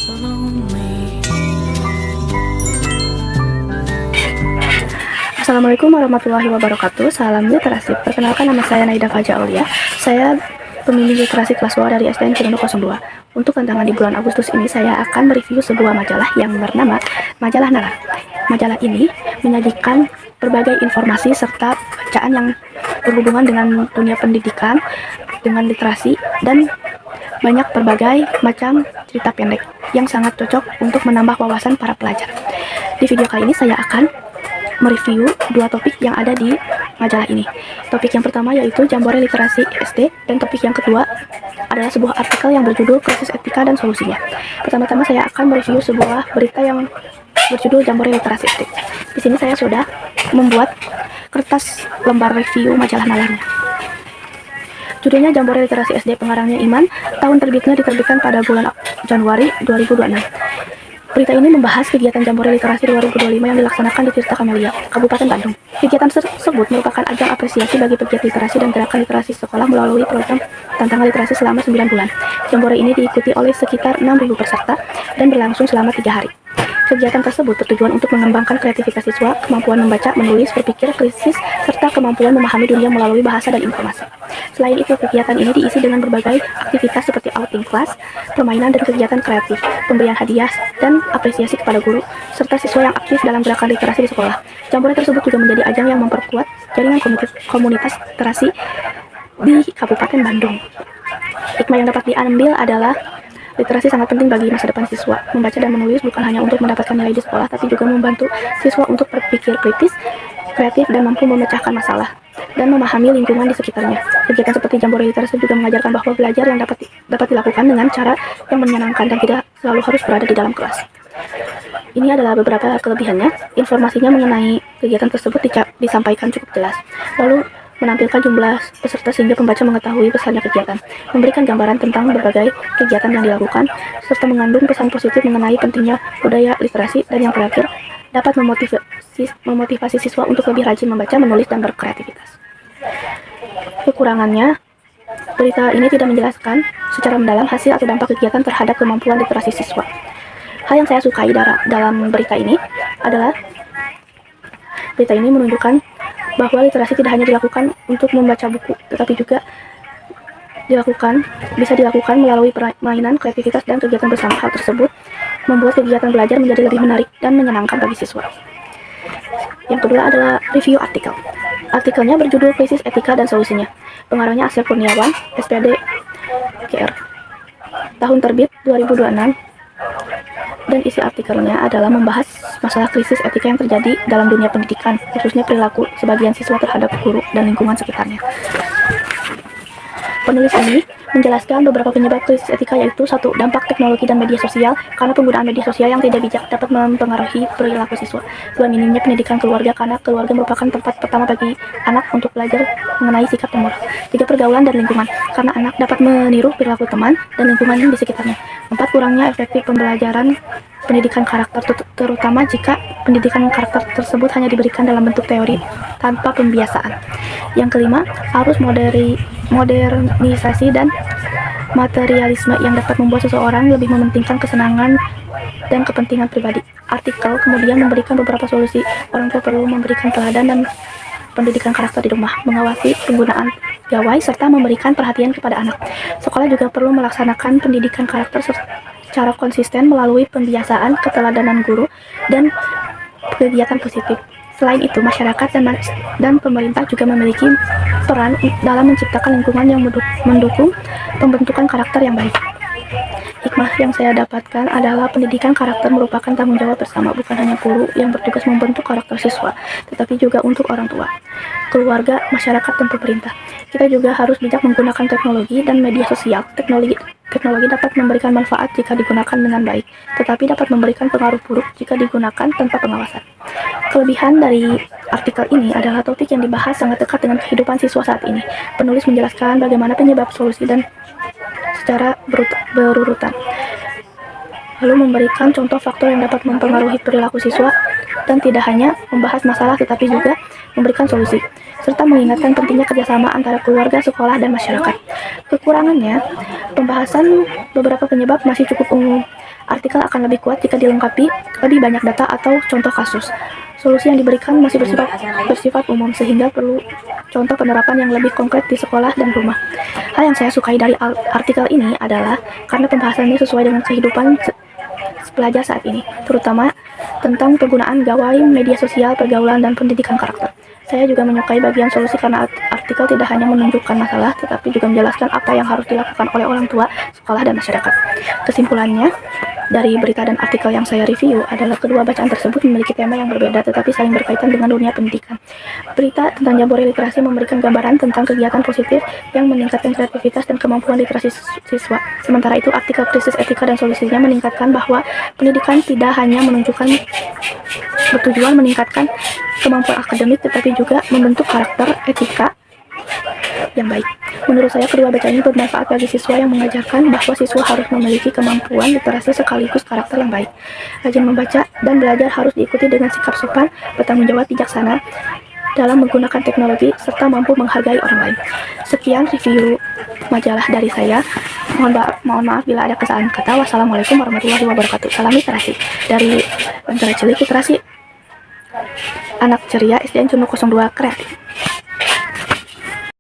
so lonely. Assalamualaikum warahmatullahi wabarakatuh. Salam literasi. Perkenalkan, nama saya Naida Faja Aulia. Saya pembimbing literasi kelas bawah dari SDN Ciledug 02. Untuk tantangan di bulan Agustus ini, saya akan mereview sebuah majalah yang bernama Majalah Nalar. Majalah ini menyajikan berbagai informasi serta bacaan yang berhubungan dengan dunia pendidikan, dengan literasi, dan banyak berbagai macam cerita pendek yang sangat cocok untuk menambah wawasan para pelajar. Di video kali ini saya akan mereview dua topik yang ada di majalah ini. Topik yang pertama yaitu Jambore Literasi SD, dan topik yang kedua adalah sebuah artikel yang berjudul Krisis Etika dan Solusinya. Pertama-tama saya akan mereview sebuah berita yang berjudul Jambore Literasi SD. Di sini saya sudah membuat kertas lembar review majalah nalarnya. Judulnya Jambore Literasi SD, pengarangnya Iman, tahun terbitnya diterbitkan pada bulan Januari 2026. Berita ini membahas kegiatan Jambore Literasi 2025 yang dilaksanakan di Tirta Kamelia, Kabupaten Bandung. Kegiatan tersebut merupakan ajang apresiasi bagi pegiat literasi dan gerakan literasi sekolah melalui program tantangan literasi selama 9 bulan. Jambore ini diikuti oleh sekitar 6.000 peserta dan berlangsung selama 3 hari. Kegiatan tersebut bertujuan untuk mengembangkan kreativitas siswa, kemampuan membaca, menulis, berpikir kritis, serta kemampuan memahami dunia melalui bahasa dan informasi. Selain itu, kegiatan ini diisi dengan berbagai aktivitas seperti outing kelas, permainan dan kegiatan kreatif, pemberian hadiah, dan apresiasi kepada guru, serta siswa yang aktif dalam gerakan literasi di sekolah. Jambore tersebut juga menjadi ajang yang memperkuat jaringan komunitas literasi di Kabupaten Bandung. Hikmah yang dapat diambil adalah literasi sangat penting bagi masa depan siswa. Membaca dan menulis bukan hanya untuk mendapatkan nilai di sekolah, tapi juga membantu siswa untuk berpikir kritis, kreatif, dan mampu memecahkan masalah dan memahami lingkungan di sekitarnya. Kegiatan seperti Jambore Literasi juga mengajarkan bahwa belajar yang dapat dilakukan dengan cara yang menyenangkan dan tidak selalu harus berada di dalam kelas. Ini adalah beberapa kelebihannya. Informasinya mengenai kegiatan tersebut disampaikan cukup jelas. Lalu menampilkan jumlah peserta sehingga pembaca mengetahui besarnya kegiatan, memberikan gambaran tentang berbagai kegiatan yang dilakukan, serta mengandung pesan positif mengenai pentingnya budaya literasi, dan yang terakhir, dapat memotivasi siswa untuk lebih rajin membaca, menulis, dan berkreativitas. Kekurangannya, berita ini tidak menjelaskan secara mendalam hasil atau dampak kegiatan terhadap kemampuan literasi siswa. Hal yang saya sukai dalam berita ini adalah berita ini menunjukkan bahwa literasi tidak hanya dilakukan untuk membaca buku, tetapi juga bisa dilakukan melalui permainan, kreativitas, dan kegiatan bersama. Hal tersebut membuat kegiatan belajar menjadi lebih menarik dan menyenangkan bagi siswa. Yang kedua adalah review artikel. Artikelnya berjudul Krisis Etika dan Solusinya. Pengarangnya Asep Kurniawan, SPD, GR. Tahun terbit 2026. Dan isi artikelnya adalah membahas masalah krisis etika yang terjadi dalam dunia pendidikan, khususnya perilaku sebagian siswa terhadap guru dan lingkungan sekitarnya. Penulis ini menjelaskan beberapa penyebab krisis etika, yaitu 1. Dampak teknologi dan media sosial, karena penggunaan media sosial yang tidak bijak dapat mempengaruhi perilaku siswa. 2. Minimnya pendidikan keluarga, karena keluarga merupakan tempat pertama bagi anak untuk belajar mengenai sikap dan moral. 3. Pergaulan dan lingkungan, karena anak dapat meniru perilaku teman dan lingkungan di sekitarnya. 4. Kurangnya efektif pembelajaran pendidikan karakter, terutama jika pendidikan karakter tersebut hanya diberikan dalam bentuk teori tanpa pembiasaan. Yang kelima, arus modernisasi dan materialisme yang dapat membuat seseorang lebih mementingkan kesenangan dan kepentingan pribadi. Artikel kemudian memberikan beberapa solusi. Orang tua perlu memberikan teladan dan pendidikan karakter di rumah, mengawasi penggunaan gawai, serta memberikan perhatian kepada anak. Sekolah juga perlu melaksanakan pendidikan karakter secara konsisten melalui pembiasaan, keteladanan guru, dan kegiatan positif. Selain itu, masyarakat dan pemerintah juga memiliki peran dalam menciptakan lingkungan yang mendukung pembentukan karakter yang baik. Hikmah yang saya dapatkan adalah pendidikan karakter merupakan tanggung jawab bersama, bukan hanya guru yang bertugas membentuk karakter siswa, tetapi juga untuk orang tua, keluarga, masyarakat, dan pemerintah. Kita juga harus bijak menggunakan teknologi dan media sosial. Teknologi dapat memberikan manfaat jika digunakan dengan baik, tetapi dapat memberikan pengaruh buruk jika digunakan tanpa pengawasan. Kelebihan dari artikel ini adalah topik yang dibahas sangat dekat dengan kehidupan siswa saat ini. Penulis menjelaskan bagaimana penyebab, solusi, dan secara berurutan, lalu memberikan contoh faktor yang dapat mempengaruhi perilaku siswa, dan tidak hanya membahas masalah tetapi juga memberikan solusi, serta mengingatkan pentingnya kerjasama antara keluarga, sekolah, dan masyarakat. Kekurangannya, pembahasan beberapa penyebab masih cukup umum. artikel akan lebih kuat jika dilengkapi lebih banyak data atau contoh kasus. Solusi yang diberikan masih bersifat umum, sehingga perlu contoh penerapan yang lebih konkret di sekolah dan rumah. Hal yang saya sukai dari artikel ini adalah karena pembahasannya sesuai dengan kehidupan pelajar saat ini, terutama tentang penggunaan gawai media sosial, pergaulan, dan pendidikan karakter. Saya juga menyukai bagian solusi karena artikel tidak hanya menunjukkan masalah, tetapi juga menjelaskan apa yang harus dilakukan oleh orang tua, sekolah, dan masyarakat. Kesimpulannya, dari berita dan artikel yang saya review adalah kedua bacaan tersebut memiliki tema yang berbeda tetapi saling berkaitan dengan dunia pendidikan. Berita tentang Jambore Literasi memberikan gambaran tentang kegiatan positif yang meningkatkan kreativitas dan kemampuan literasi siswa. Sementara itu, artikel Krisis Etika dan Solusinya meningkatkan bahwa pendidikan tidak hanya bertujuan meningkatkan kemampuan akademik tetapi juga membentuk karakter etika yang baik. Menurut saya, kedua bacaan ini bermanfaat bagi siswa yang mengajarkan bahwa siswa harus memiliki kemampuan literasi sekaligus karakter yang baik. Rajin membaca dan belajar harus diikuti dengan sikap sopan, bertanggung jawab, bijaksana dalam menggunakan teknologi, serta mampu menghargai orang lain. Sekian review majalah dari saya. Mohon maaf bila ada kesalahan kata. Wassalamualaikum warahmatullahi wabarakatuh. Salam literasi dari Bantara Cilik Literasi Anak Ceria SDN Cunuk 02 Kreatif.